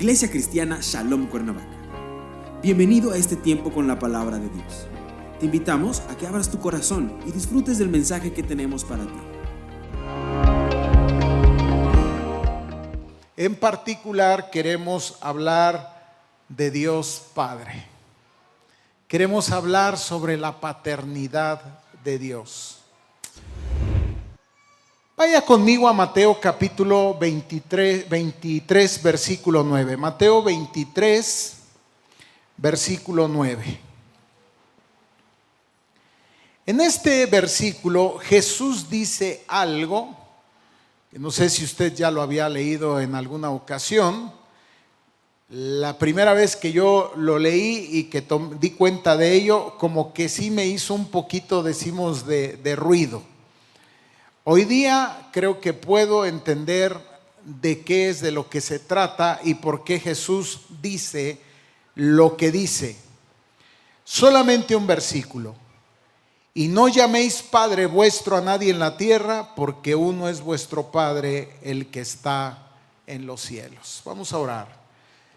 Iglesia Cristiana Shalom Cuernavaca. Bienvenido a este tiempo con la palabra de Dios. Te invitamos a que abras tu corazón y disfrutes del mensaje que tenemos para ti. En particular queremos hablar de Dios Padre. Queremos hablar sobre la paternidad de Dios. Vaya conmigo a Mateo capítulo 23, versículo 9. Mateo 23, versículo 9. En este versículo Jesús dice algo, que no sé si usted ya lo había leído en alguna ocasión. La primera vez que yo lo leí y que di cuenta de ello, como que sí me hizo un poquito, decimos, de ruido. Hoy día creo que puedo entender de qué es de lo que se trata y por qué Jesús dice lo que dice. Solamente un versículo. Y no llaméis Padre vuestro a nadie en la tierra, porque uno es vuestro Padre, el que está en los cielos. Vamos a orar.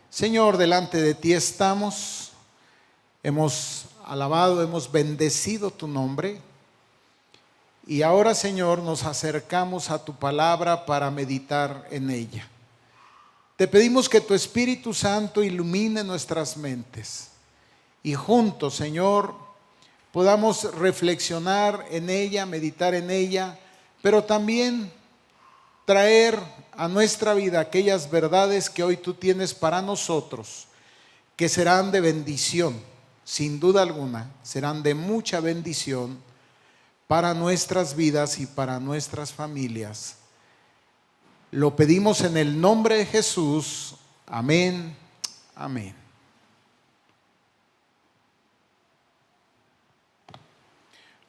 Señor, delante de ti estamos. Hemos alabado, hemos bendecido tu nombre. Y ahora, Señor, nos acercamos a tu palabra para meditar en ella. Te pedimos que tu Espíritu Santo ilumine nuestras mentes y juntos, Señor, podamos reflexionar en ella, meditar en ella, pero también traer a nuestra vida aquellas verdades que hoy tú tienes para nosotros, que serán de bendición, sin duda alguna, serán de mucha bendición para nuestras vidas y para nuestras familias. Lo pedimos en el nombre de Jesús. Amén. Amén.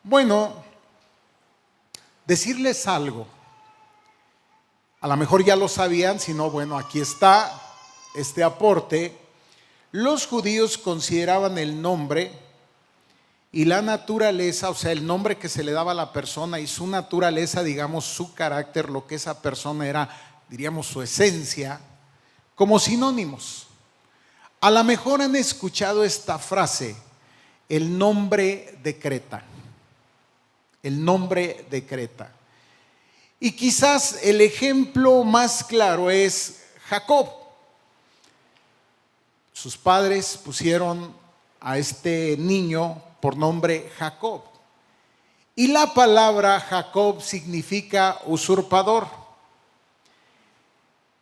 Bueno, decirles algo. A lo mejor ya lo sabían, si no, bueno, aquí está este aporte. Los judíos consideraban el nombre y la naturaleza, o sea, el nombre que se le daba a la persona y su naturaleza, digamos, su carácter, lo que esa persona era, diríamos, su esencia, como sinónimos. A lo mejor han escuchado esta frase: el nombre decreta. El nombre decreta. Y quizás el ejemplo más claro es Jacob. Sus padres pusieron a este niño por nombre Jacob. Y la palabra Jacob significa usurpador.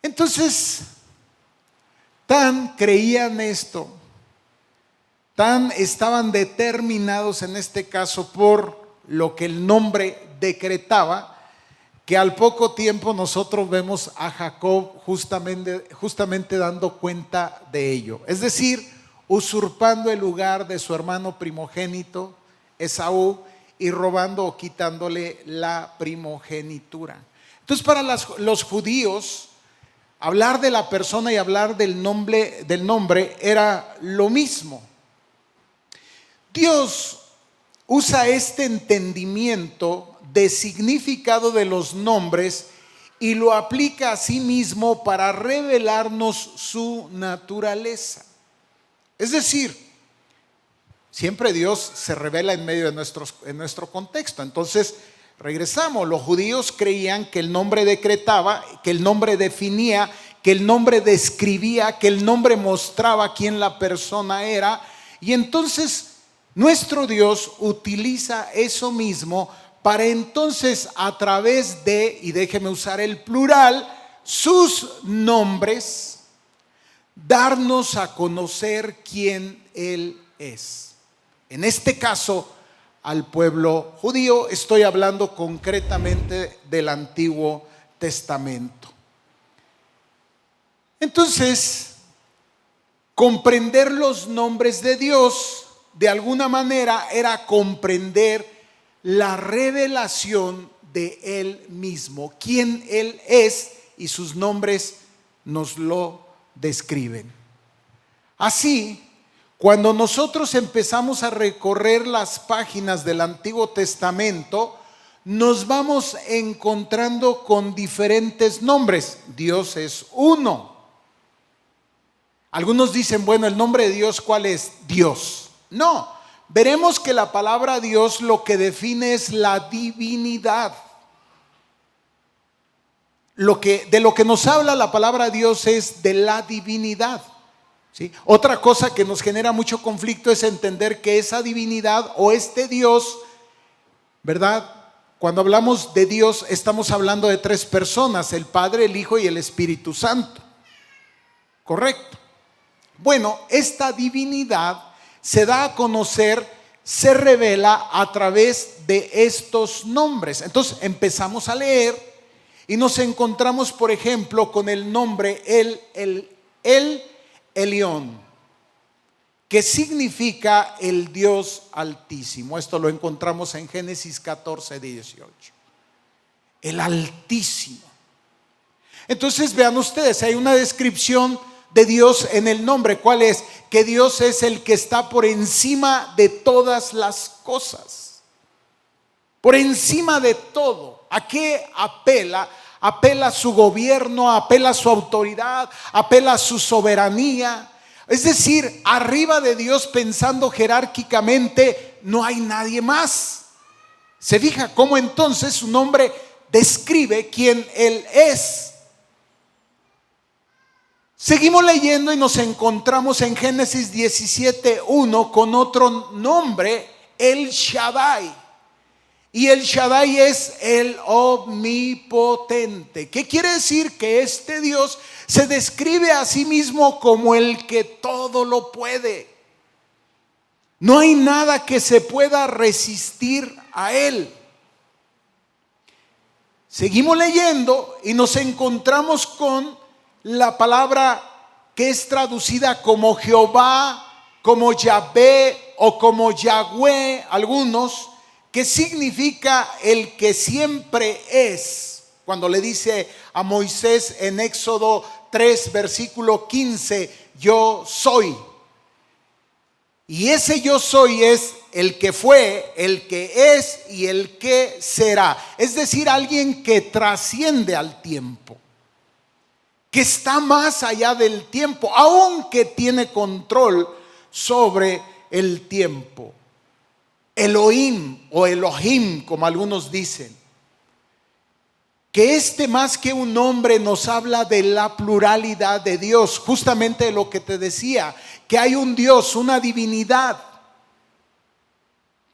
Entonces, tan creían esto, tan estaban determinados en este caso por lo que el nombre decretaba, que al poco tiempo nosotros vemos a Jacob justamente dando cuenta de ello. Es decir, usurpando el lugar de su hermano primogénito, Esaú, y robando o quitándole la primogenitura. Entonces, para los judíos, hablar de la persona y hablar del nombre era lo mismo. Dios usa este entendimiento de significado de los nombres y lo aplica a sí mismo para revelarnos su naturaleza. Es decir, siempre Dios se revela en medio de nuestro contexto. Entonces, regresamos. Los judíos creían que el nombre decretaba, que el nombre definía, que el nombre describía, que el nombre mostraba quién la persona era. Y entonces nuestro Dios utiliza eso mismo para entonces, a través de, y déjeme usar el plural, sus nombres, darnos a conocer quién Él es. En este caso, al pueblo judío. Estoy hablando concretamente del Antiguo Testamento. Entonces, comprender los nombres de Dios, de alguna manera, era comprender la revelación de Él mismo, quién Él es, y sus nombres nos lo describen. Así, cuando nosotros empezamos a recorrer las páginas del Antiguo Testamento, nos vamos encontrando con diferentes nombres. Dios es uno. Algunos dicen, bueno, el nombre de Dios, ¿cuál es? Dios. No, veremos que la palabra Dios lo que define es la divinidad. De lo que nos habla la palabra Dios es de la divinidad, ¿sí? Otra cosa que nos genera mucho conflicto es entender que esa divinidad o este Dios, ¿verdad? Cuando hablamos de Dios estamos hablando de tres personas, el Padre, el Hijo y el Espíritu Santo. ¿Correcto? Bueno, esta divinidad se da a conocer, se revela a través de estos nombres. Entonces empezamos a leer y nos encontramos, por ejemplo, con el nombre El Elión, que significa el Dios Altísimo. Esto lo encontramos en Génesis 14, 18. El Altísimo. Entonces vean ustedes, hay una descripción de Dios en el nombre. ¿Cuál es? Que Dios es el que está por encima de todas las cosas. Por encima de todo. ¿A qué apela? Apela a su gobierno, apela a su autoridad, apela a su soberanía. Es decir, arriba de Dios, pensando jerárquicamente, no hay nadie más. ¿Se fija cómo entonces su nombre describe quién Él es? Seguimos leyendo y nos encontramos en Génesis 17:1 con otro nombre, El Shaddai. Y El Shaddai es el omnipotente. ¿Qué quiere decir? Que este Dios se describe a sí mismo como el que todo lo puede. No hay nada que se pueda resistir a Él. Seguimos leyendo y nos encontramos con la palabra que es traducida como Jehová, como Yahvé o como Yahweh, algunos, que significa el que siempre es. Cuando le dice a Moisés en Éxodo 3, versículo 15, yo soy. Y ese yo soy es el que fue, el que es y el que será. Es decir, alguien que trasciende al tiempo, que está más allá del tiempo, aunque tiene control sobre el tiempo. Elohim o Elohim, como algunos dicen, que más que un nombre nos habla de la pluralidad de Dios, justamente de lo que te decía, que hay un Dios, una divinidad,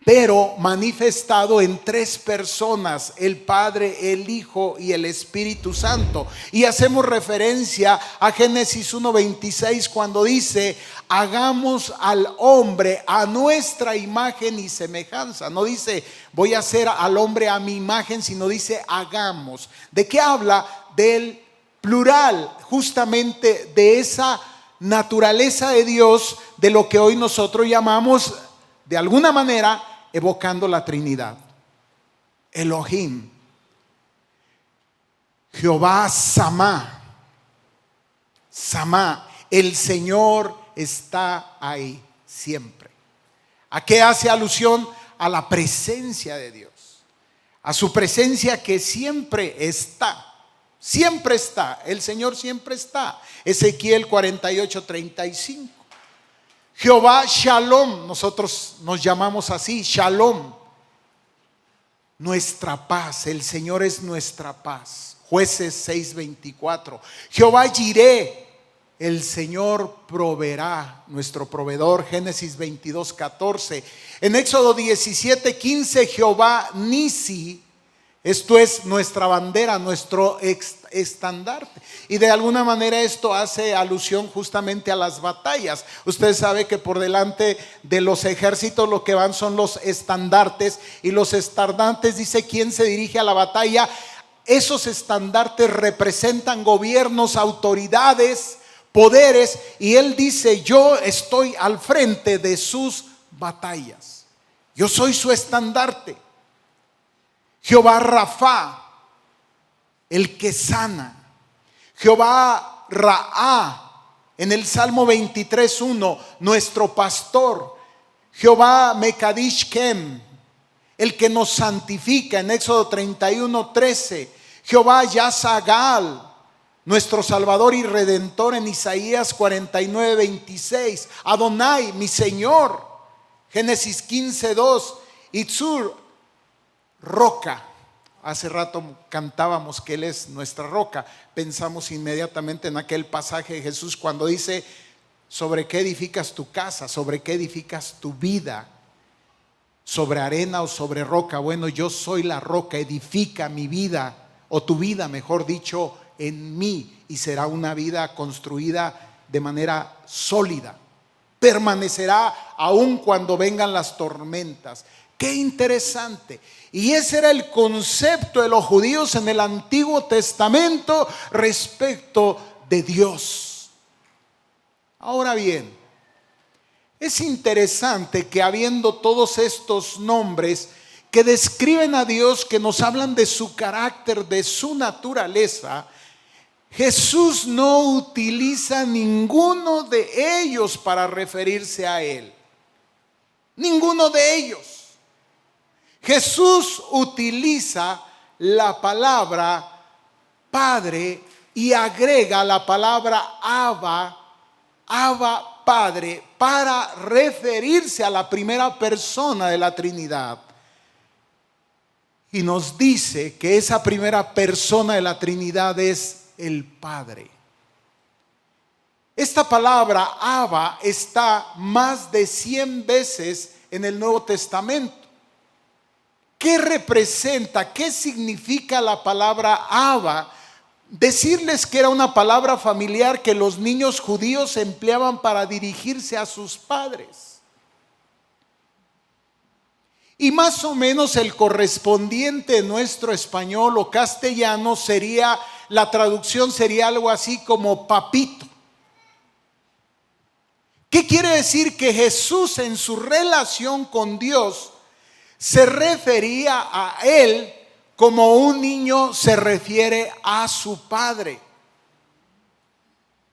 pero manifestado en tres personas, el Padre, el Hijo y el Espíritu Santo. Y hacemos referencia a Génesis 1:26 cuando dice, hagamos al hombre a nuestra imagen y semejanza. No dice, voy a hacer al hombre a mi imagen, sino dice, hagamos. ¿De qué habla? Del plural, justamente de esa naturaleza de Dios, de lo que hoy nosotros llamamos, de alguna manera, evocando la Trinidad. Elohim, Jehová Samá, el Señor está ahí siempre. ¿A qué hace alusión? A la presencia de Dios, a su presencia que siempre está. Siempre está, el Señor siempre está. Ezequiel 48:35. Jehová Shalom, nosotros nos llamamos así, Shalom, nuestra paz, el Señor es nuestra paz. Jueces 6:24. Jehová Jireh, el Señor proveerá, nuestro proveedor. Génesis 22:14. En Éxodo 17:15, Jehová Nisi, esto es nuestra bandera, nuestro estandarte. Y de alguna manera esto hace alusión justamente a las batallas. Usted sabe que por delante de los ejércitos lo que van son los estandartes. Y los estandartes, dice, ¿quién se dirige a la batalla? Esos estandartes representan gobiernos, autoridades, poderes. Y él dice, yo estoy al frente de sus batallas. Yo soy su estandarte. Jehová Rafa, el que sana. Jehová Raá, en el Salmo 23:1, nuestro pastor. Jehová Mekadishkem, el que nos santifica, en Éxodo 31:13. Jehová Yasagal, nuestro Salvador y Redentor en Isaías 49:26. Adonai, mi Señor. Génesis 15:2. Itzur, roca. Hace rato cantábamos que Él es nuestra roca. Pensamos inmediatamente en aquel pasaje de Jesús cuando dice: ¿sobre qué edificas tu casa? ¿Sobre qué edificas tu vida? ¿Sobre arena o sobre roca? Bueno, yo soy la roca. Edifica mi vida, o tu vida, mejor dicho, en mí, y será una vida construida de manera sólida. Permanecerá aun cuando vengan las tormentas. Qué interesante. Y ese era el concepto de los judíos en el Antiguo Testamento respecto de Dios. Ahora bien, es interesante que habiendo todos estos nombres que describen a Dios, que nos hablan de su carácter, de su naturaleza, Jesús no utiliza ninguno de ellos para referirse a Él. Ninguno de ellos. Jesús utiliza la palabra Padre y agrega la palabra Abba Padre, para referirse a la primera persona de la Trinidad. Y nos dice que esa primera persona de la Trinidad es el Padre. Esta palabra Abba está más de 100 veces en el Nuevo Testamento. ¿Qué representa? ¿Qué significa la palabra Abba? Decirles que era una palabra familiar que los niños judíos empleaban para dirigirse a sus padres. Y más o menos el correspondiente en nuestro español o castellano sería, la traducción sería algo así como papito. ¿Qué quiere decir? Que Jesús en su relación con Dios se refería a Él como un niño se refiere a su padre.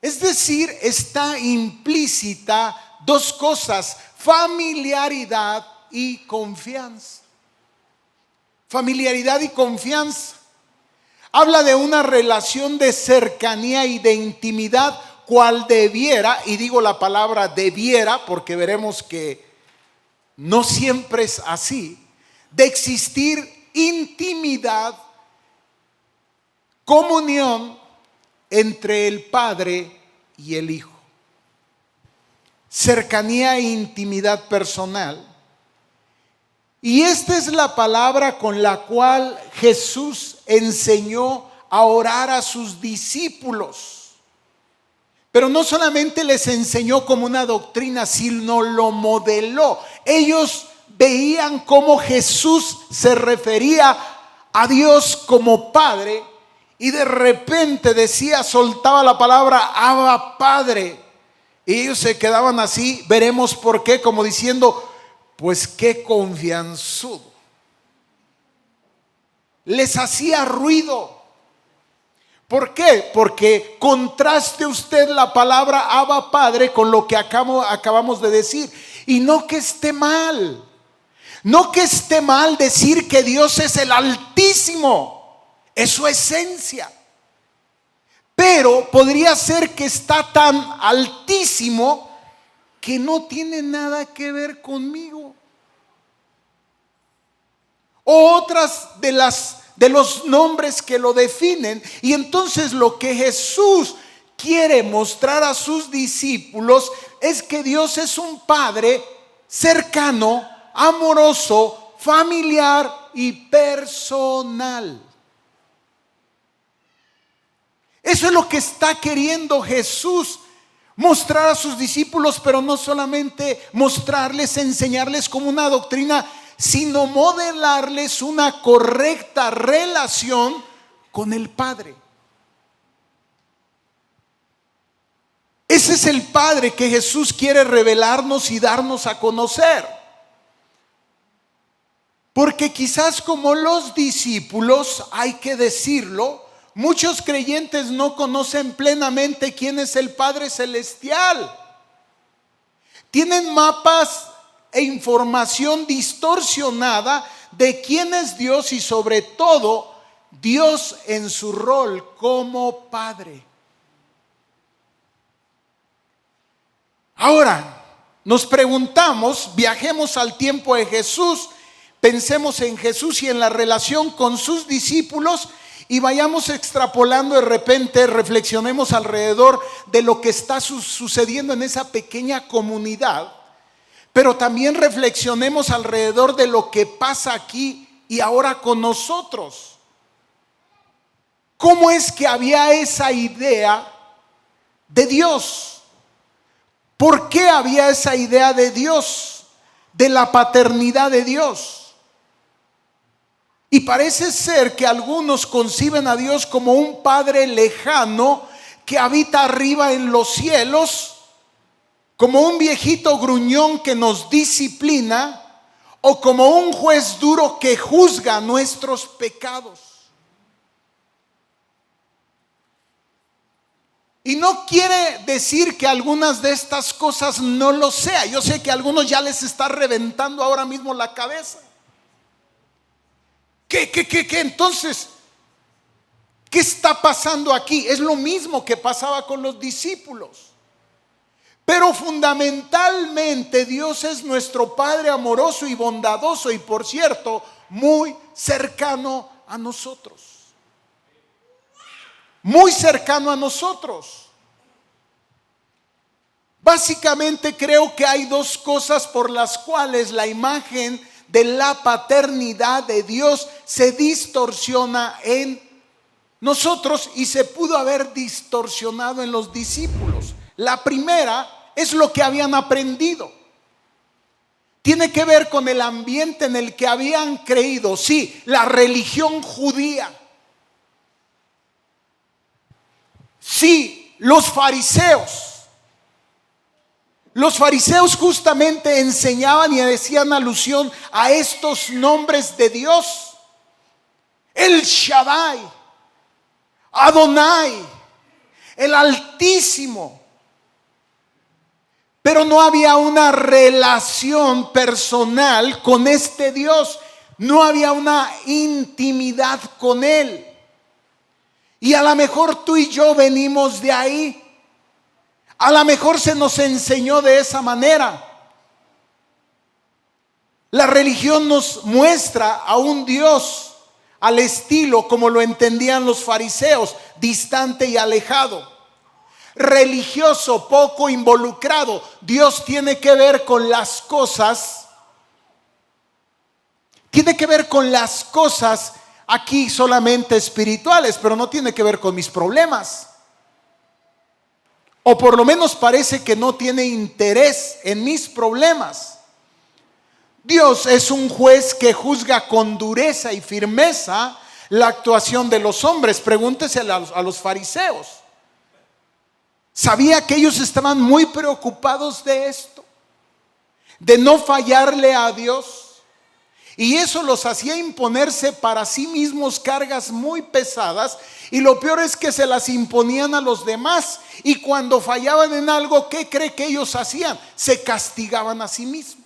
Es decir, está implícita dos cosas: familiaridad y confianza. Familiaridad y confianza. Habla de una relación de cercanía y de intimidad, cual debiera, y digo la palabra debiera porque veremos que no siempre es así, de existir intimidad, comunión entre el Padre y el Hijo. Cercanía e intimidad personal. Y esta es la palabra con la cual Jesús enseñó a orar a sus discípulos. Pero no solamente les enseñó como una doctrina, sino lo modeló. Ellos veían cómo Jesús se refería a Dios como Padre, y de repente decía, soltaba la palabra Abba Padre, y ellos se quedaban así. Veremos por qué, como diciendo, pues qué confianzudo. Les hacía ruido. ¿Por qué? Porque contraste usted la palabra Abba Padre con lo que acabamos de decir. Y no que esté mal. No que esté mal decir que Dios es el Altísimo. Es su esencia. Pero podría ser que está tan altísimo que no tiene nada que ver conmigo. O otras de los nombres que lo definen. Y entonces lo que Jesús quiere mostrar a sus discípulos es que Dios es un Padre cercano, amoroso, familiar y personal. Eso es lo que está queriendo Jesús mostrar a sus discípulos, pero no solamente mostrarles, enseñarles como una doctrina, sino modelarles una correcta relación con el Padre. Ese es el Padre que Jesús quiere revelarnos y darnos a conocer. Porque quizás como los discípulos, hay que decirlo, muchos creyentes no conocen plenamente quién es el Padre Celestial. Tienen mapas e información distorsionada de quién es Dios y sobre todo Dios en su rol como Padre. Ahora, nos preguntamos, viajemos al tiempo de Jesús, pensemos en Jesús y en la relación con sus discípulos y vayamos extrapolando de repente, reflexionemos alrededor de lo que está sucediendo en esa pequeña comunidad, pero también reflexionemos alrededor de lo que pasa aquí y ahora con nosotros. ¿Cómo es que había esa idea de Dios? ¿Por qué había esa idea de Dios, de la paternidad de Dios? Y parece ser que algunos conciben a Dios como un Padre lejano que habita arriba en los cielos, como un viejito gruñón que nos disciplina, o como un juez duro que juzga nuestros pecados. Y no quiere decir que algunas de estas cosas no lo sea. Yo sé que a algunos ya les está reventando ahora mismo la cabeza. ¿Qué? Entonces, ¿qué está pasando aquí? Es lo mismo que pasaba con los discípulos. Pero fundamentalmente Dios es nuestro Padre amoroso y bondadoso y, por cierto, muy cercano a nosotros. Muy cercano a nosotros. Básicamente creo que hay dos cosas por las cuales la imagen de la paternidad de Dios se distorsiona en nosotros y se pudo haber distorsionado en los discípulos. La primera es lo que habían aprendido. Tiene que ver con el ambiente en el que habían creído. Sí, la religión judía. Sí, los fariseos. Los fariseos justamente enseñaban y decían alusión a estos nombres de Dios: El Shaddai, Adonai, el Altísimo. Pero no había una relación personal con este Dios. No había una intimidad con Él. Y a lo mejor tú y yo venimos de ahí. A lo mejor se nos enseñó de esa manera. La religión nos muestra a un Dios al estilo como lo entendían los fariseos, distante y alejado, religioso, poco involucrado. Dios tiene que ver con las cosas, aquí solamente espirituales, pero no tiene que ver con mis problemas. O por lo menos parece que no tiene interés en mis problemas. Dios es un juez que juzga con dureza y firmeza la actuación de los hombres. Pregúntese a los fariseos. Sabía que ellos estaban muy preocupados de esto, de no fallarle a Dios. Y eso los hacía imponerse para sí mismos cargas muy pesadas. Y lo peor es que se las imponían a los demás. Y cuando fallaban en algo, ¿qué cree que ellos hacían? Se castigaban a sí mismos.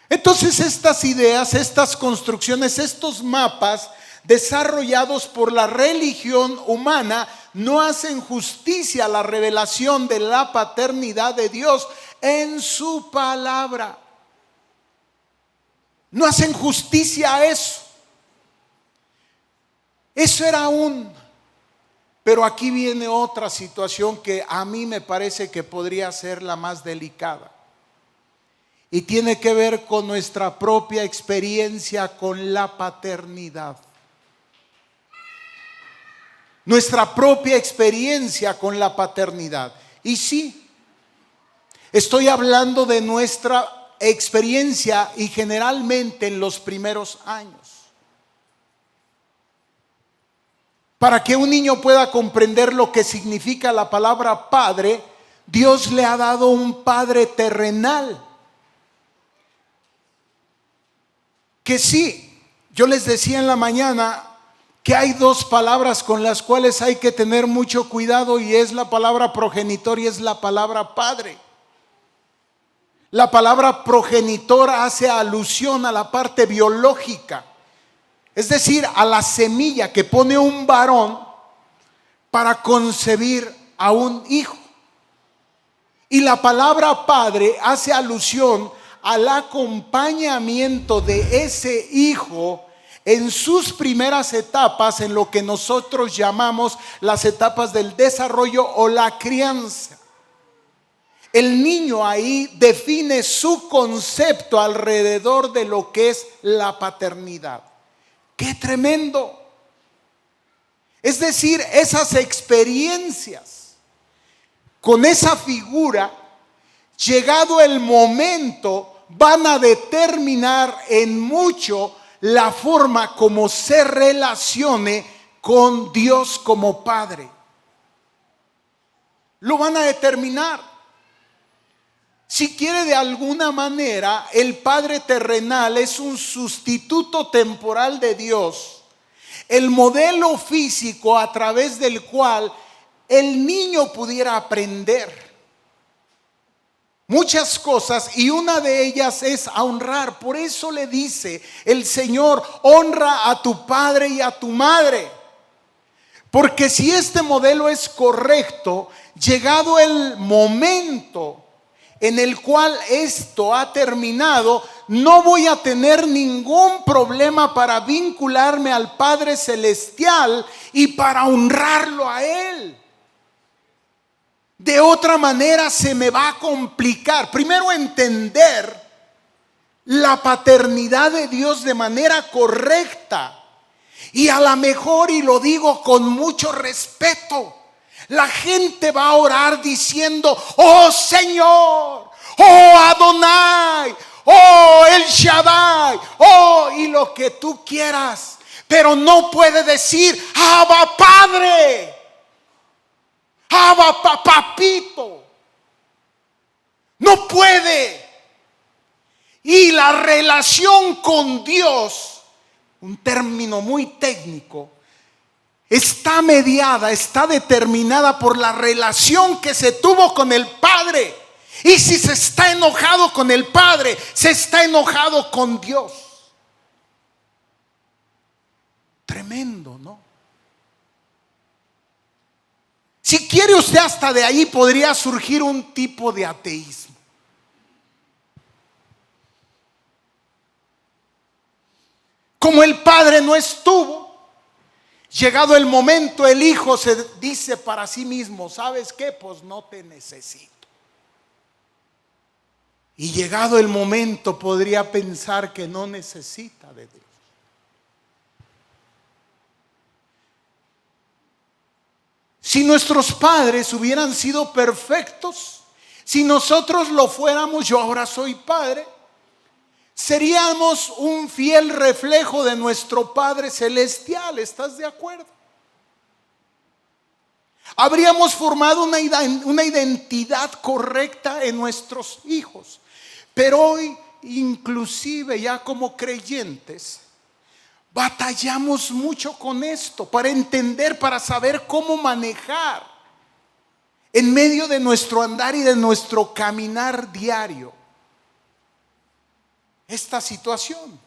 Entonces estas ideas, estas construcciones, estos mapas desarrollados por la religión humana no hacen justicia a la revelación de la paternidad de Dios en su palabra. No hacen justicia a eso. Eso era pero aquí viene otra situación que a mí me parece que podría ser la más delicada. Y tiene que ver con nuestra propia experiencia con la paternidad. Nuestra propia experiencia con la paternidad. Y sí, estoy hablando de nuestra experiencia y generalmente en los primeros años. Para que un niño pueda comprender lo que significa la palabra padre, Dios le ha dado un padre terrenal. Que sí, yo les decía en la mañana que hay dos palabras con las cuales hay que tener mucho cuidado, y es la palabra progenitor y es la palabra padre. La palabra progenitor hace alusión a la parte biológica, es decir, a la semilla que pone un varón para concebir a un hijo. Y la palabra padre hace alusión al acompañamiento de ese hijo en sus primeras etapas, en lo que nosotros llamamos las etapas del desarrollo o la crianza. El niño ahí define su concepto alrededor de lo que es la paternidad. ¡Qué tremendo! Es decir, esas experiencias con esa figura, llegado el momento, van a determinar en mucho la forma como se relacione con Dios como Padre. Lo van a determinar. Si quiere, de alguna manera, el Padre terrenal es un sustituto temporal de Dios, el modelo físico a través del cual el niño pudiera aprender muchas cosas, y una de ellas es a honrar. Por eso le dice el Señor: honra a tu padre y a tu madre. Porque si este modelo es correcto, llegado el momento en el cual esto ha terminado, no voy a tener ningún problema para vincularme al Padre Celestial y para honrarlo a Él. De otra manera se me va a complicar. Primero, entender la paternidad de Dios de manera correcta. Y a lo mejor, y lo digo con mucho respeto, la gente va a orar diciendo: oh Señor, oh Adonai, oh El Shaddai, oh, y lo que tú quieras. Pero no puede decir: Abba Padre, Abba Papito. No puede. Y la relación con Dios, un término muy técnico, está mediada, está determinada por la relación que se tuvo con el Padre. Y si se está enojado con el Padre, se está enojado con Dios. Tremendo, ¿no? Si quiere usted, hasta de ahí podría surgir un tipo de ateísmo. Como el Padre no estuvo, llegado el momento, el Hijo se dice para sí mismo: ¿sabes qué? Pues no te necesito. Y llegado el momento podría pensar que no necesita de Dios. Si nuestros padres hubieran sido perfectos, si nosotros lo fuéramos, yo ahora soy padre, seríamos un fiel reflejo de nuestro Padre Celestial. ¿Estás de acuerdo? Habríamos formado una identidad correcta en nuestros hijos. Pero hoy, inclusive ya como creyentes, batallamos mucho con esto para entender, para saber cómo manejar en medio de nuestro andar y de nuestro caminar diario esta situación.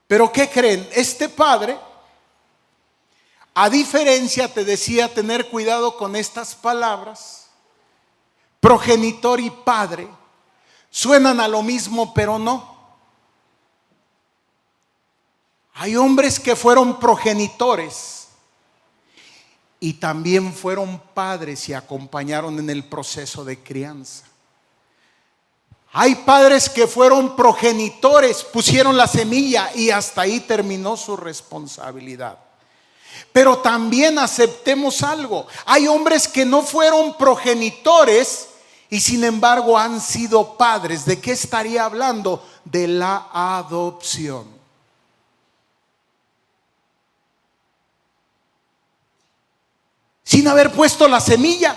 Pero ¿qué creen? Este padre, a diferencia, te decía, tener cuidado con estas palabras, progenitor y padre, suenan a lo mismo, pero no. Hay hombres que fueron progenitores y también fueron padres y acompañaron en el proceso de crianza. Hay padres que fueron progenitores, pusieron la semilla y hasta ahí terminó su responsabilidad. Pero también aceptemos algo: hay hombres que no fueron progenitores y sin embargo han sido padres. ¿De qué estaría hablando? De la adopción. Sin haber puesto la semilla.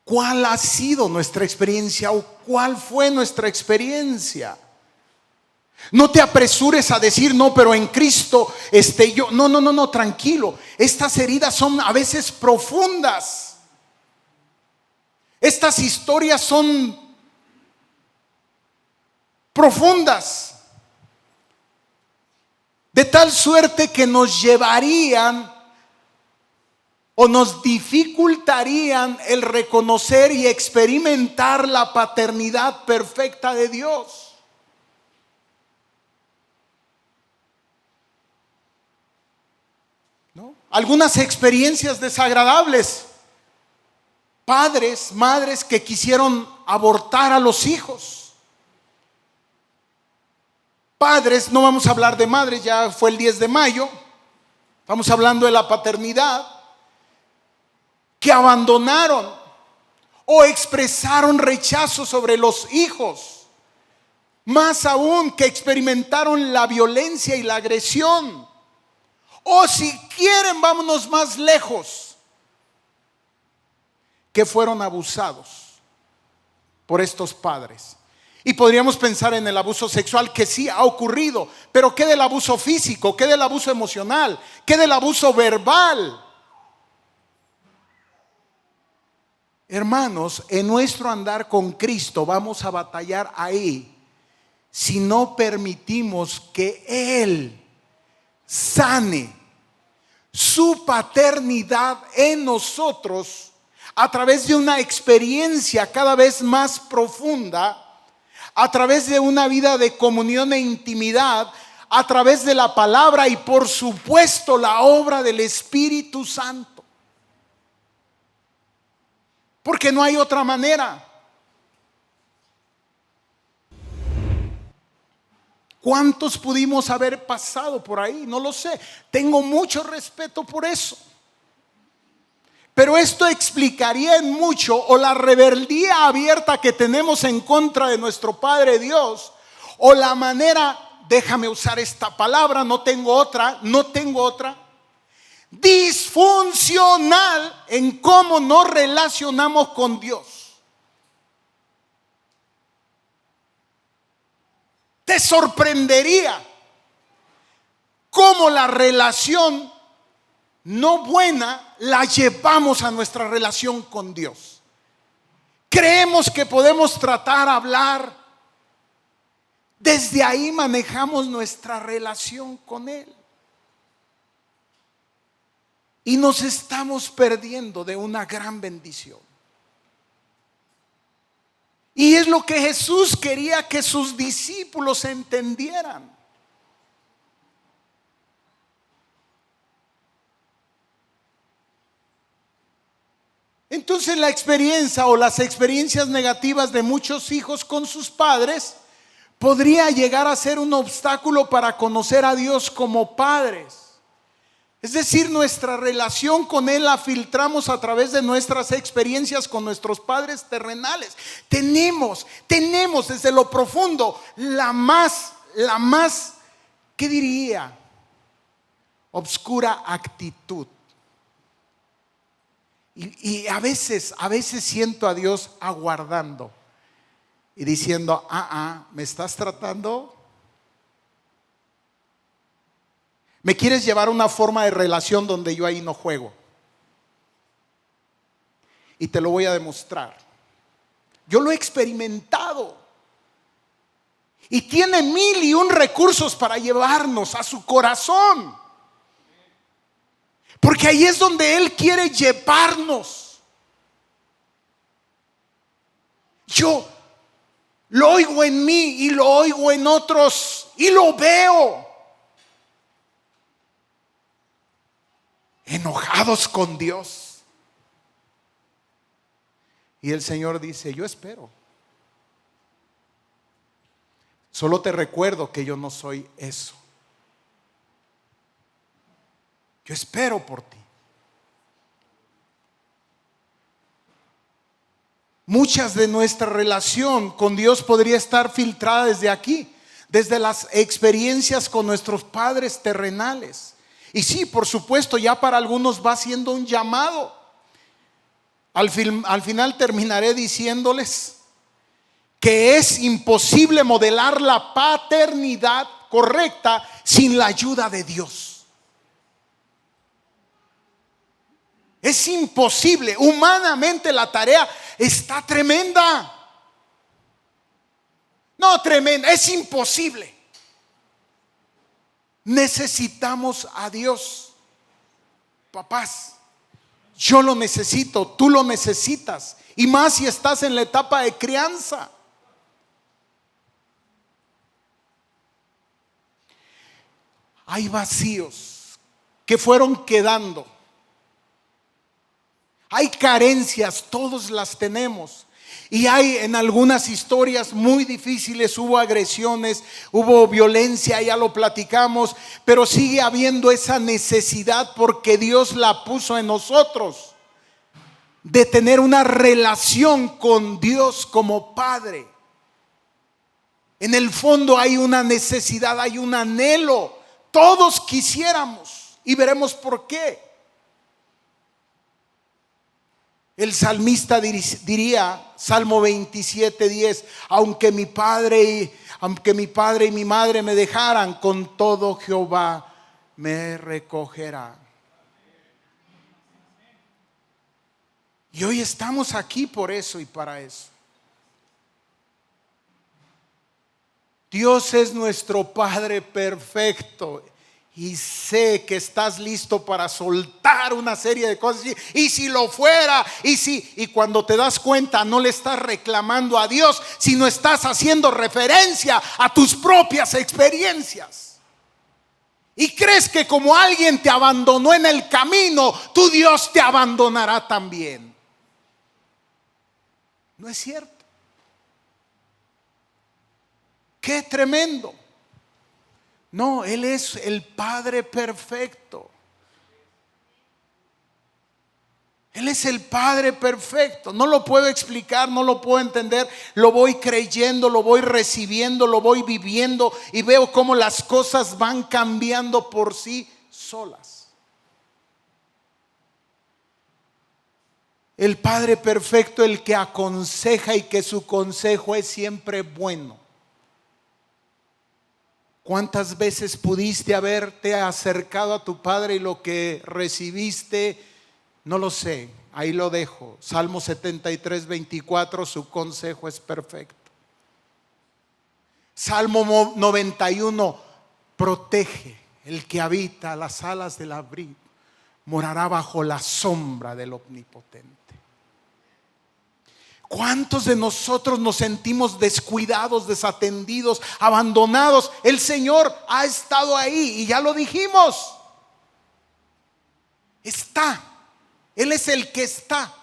¿Cuál ha sido nuestra experiencia o cuál fue nuestra experiencia? No te apresures a decir, no, pero en Cristo yo. No, tranquilo. Estas heridas son a veces profundas. Estas historias son profundas, de tal suerte que nos llevarían o nos dificultarían el reconocer y experimentar la paternidad perfecta de Dios. ¿No? Algunas experiencias desagradables, padres, madres que quisieron abortar a los hijos. Padres, no vamos a hablar de madres, ya fue el 10 de mayo, estamos hablando de la paternidad, que abandonaron o expresaron rechazo sobre los hijos, más aún que experimentaron la violencia y la agresión, o si quieren, vámonos más lejos, que fueron abusados por estos padres. Y podríamos pensar en el abuso sexual, que sí ha ocurrido, pero ¿qué del abuso físico? ¿Qué del abuso emocional? ¿Qué del abuso verbal? Hermanos, en nuestro andar con Cristo vamos a batallar ahí si no permitimos que Él sane su paternidad en nosotros a través de una experiencia cada vez más profunda, a través de una vida de comunión e intimidad, a través de la palabra y por supuesto la obra del Espíritu Santo. Porque no hay otra manera. ¿Cuántos pudimos haber pasado por ahí? No lo sé. Tengo mucho respeto por eso. Pero esto explicaría en mucho o la rebeldía abierta que tenemos en contra de nuestro Padre Dios, o la manera, déjame usar esta palabra, no tengo otra, disfuncional en cómo nos relacionamos con Dios. Te sorprendería cómo la relación no buena la llevamos a nuestra relación con Dios. Creemos que podemos tratar, hablar. Desde ahí manejamos nuestra relación con Él. Y nos estamos perdiendo de una gran bendición. Y es lo que Jesús quería que sus discípulos entendieran. Entonces la experiencia o las experiencias negativas de muchos hijos con sus padres podría llegar a ser un obstáculo para conocer a Dios como padres. Es decir, nuestra relación con Él la filtramos a través de nuestras experiencias con nuestros padres terrenales. Tenemos desde lo profundo la más, ¿qué diría? Obscura actitud. Y a veces siento a Dios aguardando y diciendo, ¿me estás tratando? ¿Me quieres llevar a una forma de relación donde yo ahí no juego? Y te lo voy a demostrar. Yo lo he experimentado. Y tiene 1001 recursos para llevarnos a su corazón. Porque ahí es donde Él quiere llevarnos. Yo lo oigo en mí y lo oigo en otros y lo veo. Enojados con Dios. Y el Señor dice, yo espero. Solo te recuerdo que yo no soy eso. Yo espero por ti. Muchas de nuestra relación con Dios podría estar filtrada desde aquí, desde las experiencias con nuestros padres terrenales. Y sí, por supuesto, ya para algunos va siendo un llamado. Al final terminaré diciéndoles que es imposible modelar la paternidad correcta sin la ayuda de Dios. Es imposible. Humanamente la tarea está tremenda. No tremenda, es imposible. Necesitamos a Dios. Papás, yo lo necesito, tú lo necesitas. Y más si estás en la etapa de crianza. Hay vacíos que fueron quedando. Hay carencias, todos las tenemos. Y hay en algunas historias muy difíciles, hubo agresiones, hubo violencia, ya lo platicamos, pero sigue habiendo esa necesidad porque Dios la puso en nosotros de tener una relación con Dios como Padre. En el fondo hay una necesidad, hay un anhelo. Todos quisiéramos y veremos por qué. El salmista diría, Salmo 27:10, aunque mi padre y mi madre me dejaran, con todo Jehová me recogerá. Y hoy estamos aquí por eso y para eso. Dios es nuestro Padre perfecto. Y sé que estás listo para soltar una serie de cosas. Y si lo fuera, y cuando te das cuenta no le estás reclamando a Dios, sino estás haciendo referencia a tus propias experiencias. Y crees que como alguien te abandonó en el camino, tu Dios te abandonará también. No es cierto. Qué tremendo. No, Él es el Padre perfecto. Él es el Padre perfecto. No lo puedo explicar, no lo puedo entender. Lo voy creyendo, lo voy recibiendo, lo voy viviendo y veo cómo las cosas van cambiando por sí solas. El Padre perfecto, el que aconseja y que su consejo es siempre bueno. ¿Cuántas veces pudiste haberte acercado a tu Padre y lo que recibiste? No lo sé, ahí lo dejo. Salmo 73:24, su consejo es perfecto. Salmo 91, protege. El que habita las alas del abrigo morará bajo la sombra del Omnipotente. ¿Cuántos de nosotros nos sentimos descuidados, desatendidos, abandonados? El Señor ha estado ahí y ya lo dijimos. Está. Él es el que está.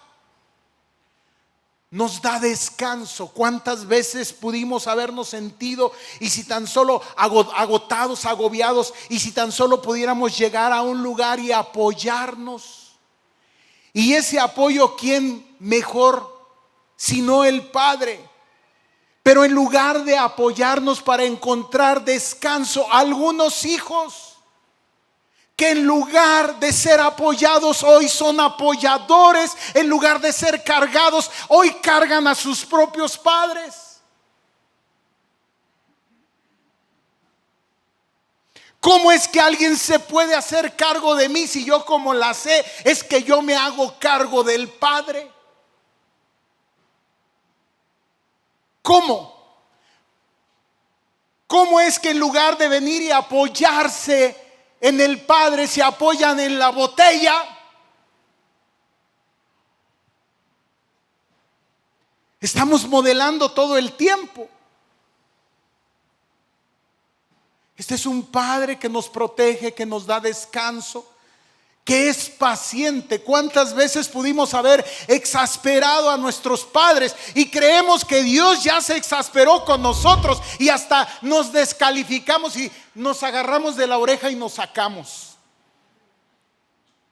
Nos da descanso. ¿Cuántas veces pudimos habernos sentido y si tan solo agotados, agobiados, y si tan solo pudiéramos llegar a un lugar y apoyarnos? Y ese apoyo, ¿quién mejor sino el Padre? Pero en lugar de apoyarnos para encontrar descanso, algunos hijos que en lugar de ser apoyados hoy son apoyadores, en lugar de ser cargados hoy cargan a sus propios padres. ¿Cómo es que alguien se puede hacer cargo de mí si yo como la sé es que yo me hago cargo del Padre? ¿Cómo? ¿Cómo es que en lugar de venir y apoyarse en el Padre se apoyan en la botella? Estamos modelando todo el tiempo. Este es un Padre que nos protege, que nos da descanso, que es paciente. ¿Cuántas veces pudimos haber exasperado a nuestros padres y creemos que Dios ya se exasperó con nosotros y hasta nos descalificamos y nos agarramos de la oreja y nos sacamos?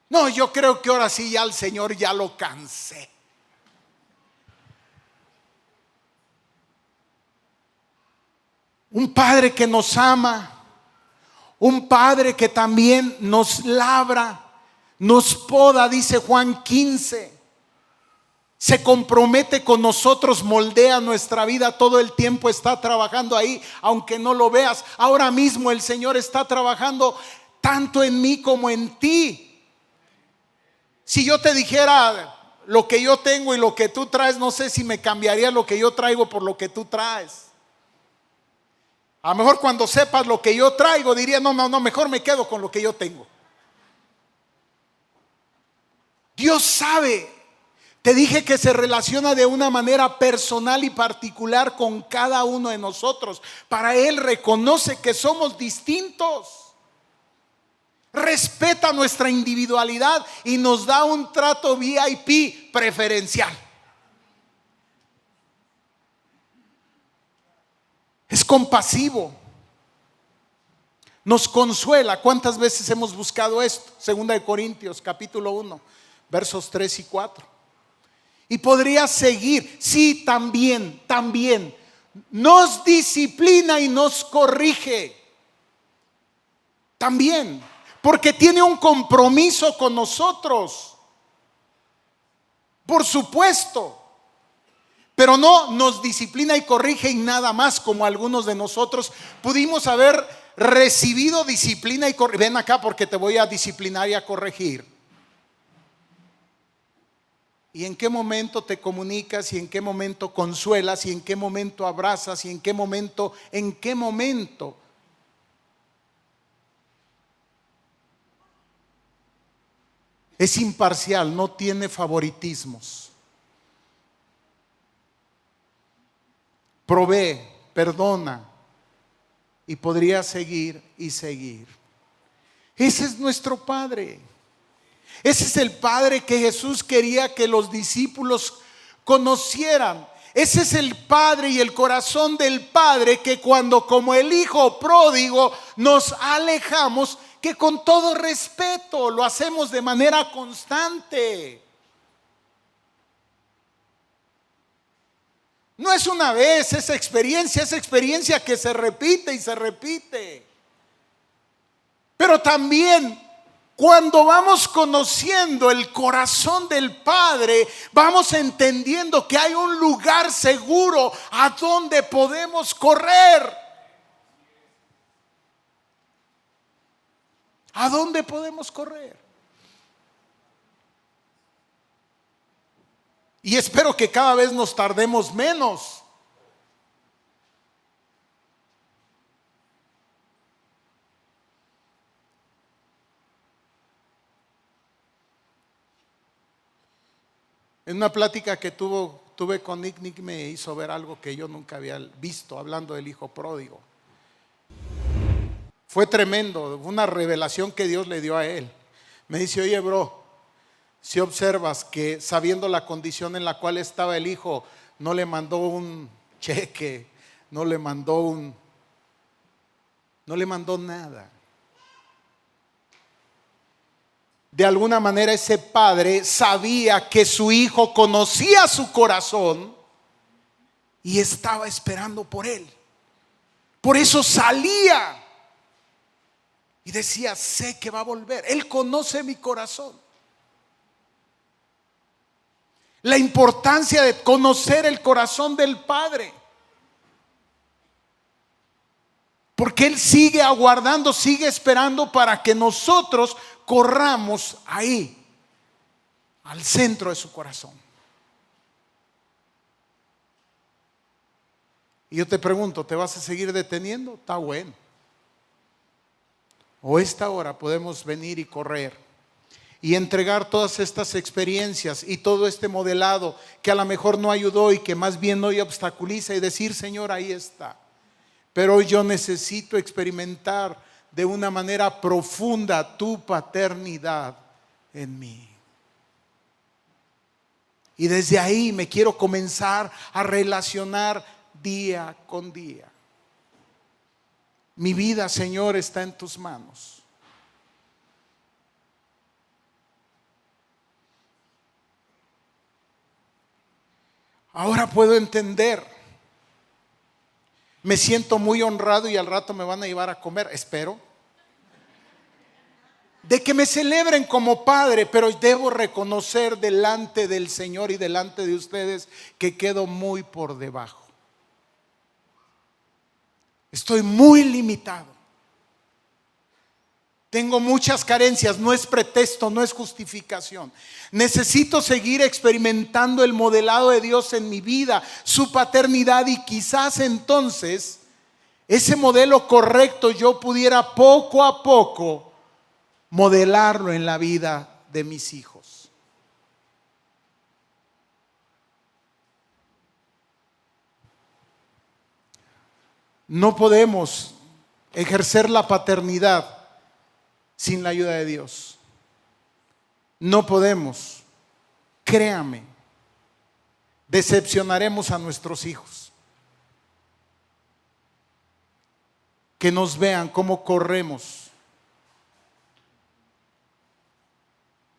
No, yo creo que ahora sí ya al Señor ya lo cansé. Un Padre que nos ama, un Padre que también nos labra, nos poda, dice Juan 15. se compromete con nosotros, moldea nuestra vida, todo el tiempo está trabajando ahí, aunque no lo veas. Ahora mismo el Señor está trabajando tanto en mí como en ti. Si yo te dijera lo que yo tengo y lo que tú traes, no sé si me cambiaría lo que yo traigo por lo que tú traes. A lo mejor cuando sepas lo que yo traigo diría, no, mejor me quedo con lo que yo tengo. Dios sabe. Te dije que se relaciona de una manera personal y particular con cada uno de nosotros. Para Él reconoce que somos distintos. Respeta nuestra individualidad y nos da un trato VIP preferencial. Es compasivo. Nos consuela. ¿Cuántas veces hemos buscado esto? 2 Corintios capítulo 1, versos 3 y 4. Y podría seguir. Sí, también nos disciplina y nos corrige. También, porque tiene un compromiso con nosotros. Por supuesto. Pero no nos disciplina y corrige y nada más, como algunos de nosotros pudimos haber recibido disciplina y corrige. Ven acá porque te voy a disciplinar y a corregir. ¿Y en qué momento te comunicas? ¿Y en qué momento consuelas? ¿Y en qué momento abrazas? ¿Y en qué momento? Es imparcial, no tiene favoritismos. Provee, perdona. Y podría seguir y seguir. Ese es nuestro Padre. Ese es el Padre que Jesús quería que los discípulos conocieran. Ese es el Padre y el corazón del Padre, que cuando como el Hijo pródigo nos alejamos, que con todo respeto lo hacemos de manera constante. No es una vez esa experiencia que se repite y se repite. Pero también cuando vamos conociendo el corazón del Padre, vamos entendiendo que hay un lugar seguro a donde podemos correr. ¿A dónde podemos correr? Y espero que cada vez nos tardemos menos. En una plática que tuve con Nick me hizo ver algo que yo nunca había visto, hablando del hijo pródigo. Fue tremendo, una revelación que Dios le dio a él. Me dice, oye bro, si observas que sabiendo la condición en la cual estaba el hijo, no le mandó un cheque, no le mandó nada. De alguna manera ese padre sabía que su hijo conocía su corazón y estaba esperando por él. Por eso salía y decía, sé que va a volver. Él conoce mi corazón. La importancia de conocer el corazón del Padre. Porque Él sigue aguardando, sigue esperando para que nosotros corramos ahí, al centro de su corazón. Y yo te pregunto, ¿te vas a seguir deteniendo? Está bueno. O esta hora podemos venir y correr y entregar todas estas experiencias y todo este modelado que a lo mejor no ayudó y que más bien hoy obstaculiza, y decir, Señor, ahí está. Pero hoy yo necesito experimentar de una manera profunda tu paternidad en mí. Y desde ahí me quiero comenzar a relacionar día con día. Mi vida, Señor, está en tus manos. Ahora puedo entender. Me siento muy honrado y al rato me van a llevar a comer, espero. de que me celebren como padre, pero debo reconocer delante del Señor y delante de ustedes que quedo muy por debajo. Estoy muy limitado. Tengo muchas carencias, no es pretexto, no es justificación. Necesito seguir experimentando el modelado de Dios en mi vida, su paternidad, y quizás entonces ese modelo correcto yo pudiera poco a poco modelarlo en la vida de mis hijos. No podemos ejercer la paternidad sin la ayuda de Dios. No podemos, créame, decepcionaremos a nuestros hijos. Que nos vean cómo corremos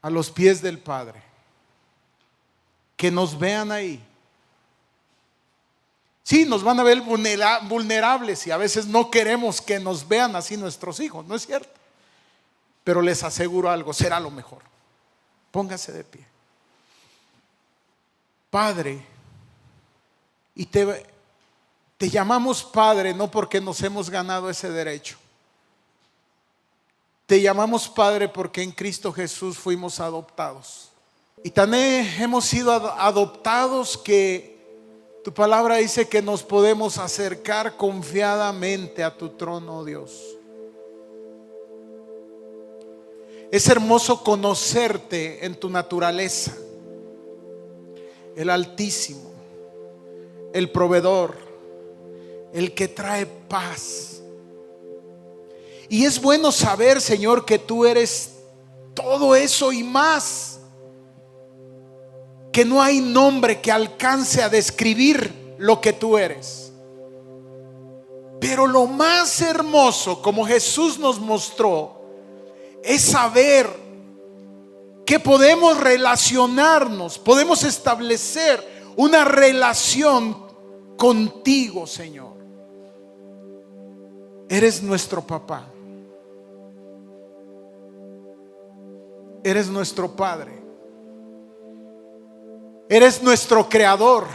a los pies del Padre. Que nos vean ahí. Sí, nos van a ver vulnerables y a veces no queremos que nos vean así nuestros hijos, ¿no es cierto? Pero les aseguro algo, será lo mejor. Póngase de pie. Padre, y te llamamos Padre no porque nos hemos ganado ese derecho. Te llamamos Padre porque en Cristo Jesús fuimos adoptados. Y tan hemos sido adoptados que tu palabra dice que nos podemos acercar confiadamente a tu trono, Dios. Es hermoso conocerte en tu naturaleza. El Altísimo, el proveedor, el que trae paz. Y es bueno saber, Señor, que tú eres todo eso y más. Que no hay nombre que alcance a describir lo que tú eres. Pero lo más hermoso, como Jesús nos mostró, es saber que podemos relacionarnos, podemos establecer una relación contigo, Señor. Eres nuestro papá. Eres nuestro Padre. Eres nuestro creador.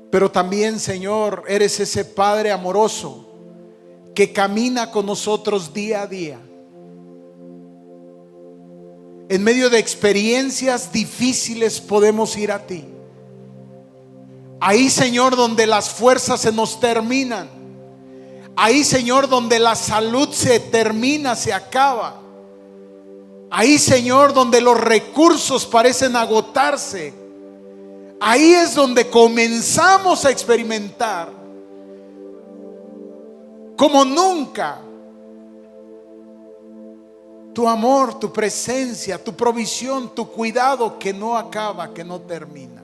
Pero también, Señor, eres ese Padre amoroso que camina con nosotros día a día. En medio de experiencias difíciles podemos ir a ti. Ahí, Señor, donde las fuerzas se nos terminan. Ahí, Señor, donde la salud se termina, se acaba. Ahí, Señor, donde los recursos parecen agotarse. Ahí es donde comenzamos a experimentar como nunca tu amor, tu presencia, tu provisión, tu cuidado que no acaba, que no termina.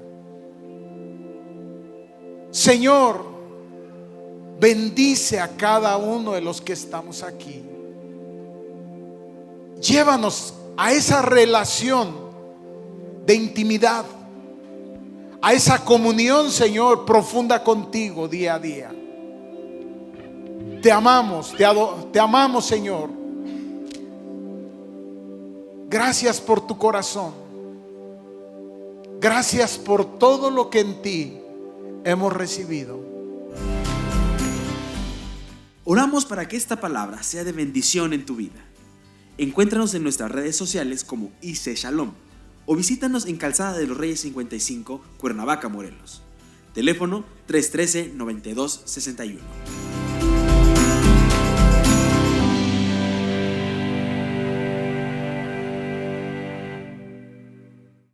Señor, bendice a cada uno de los que estamos aquí. Llévanos a esa relación de intimidad, a esa comunión, Señor, profunda contigo día a día. Te amamos, te amamos, Señor. Gracias por tu corazón. Gracias por todo lo que en ti hemos recibido. Oramos para que esta palabra sea de bendición en tu vida. Encuéntranos en nuestras redes sociales como IC Shalom o visítanos en Calzada de los Reyes 55, Cuernavaca, Morelos. Teléfono 313-9261.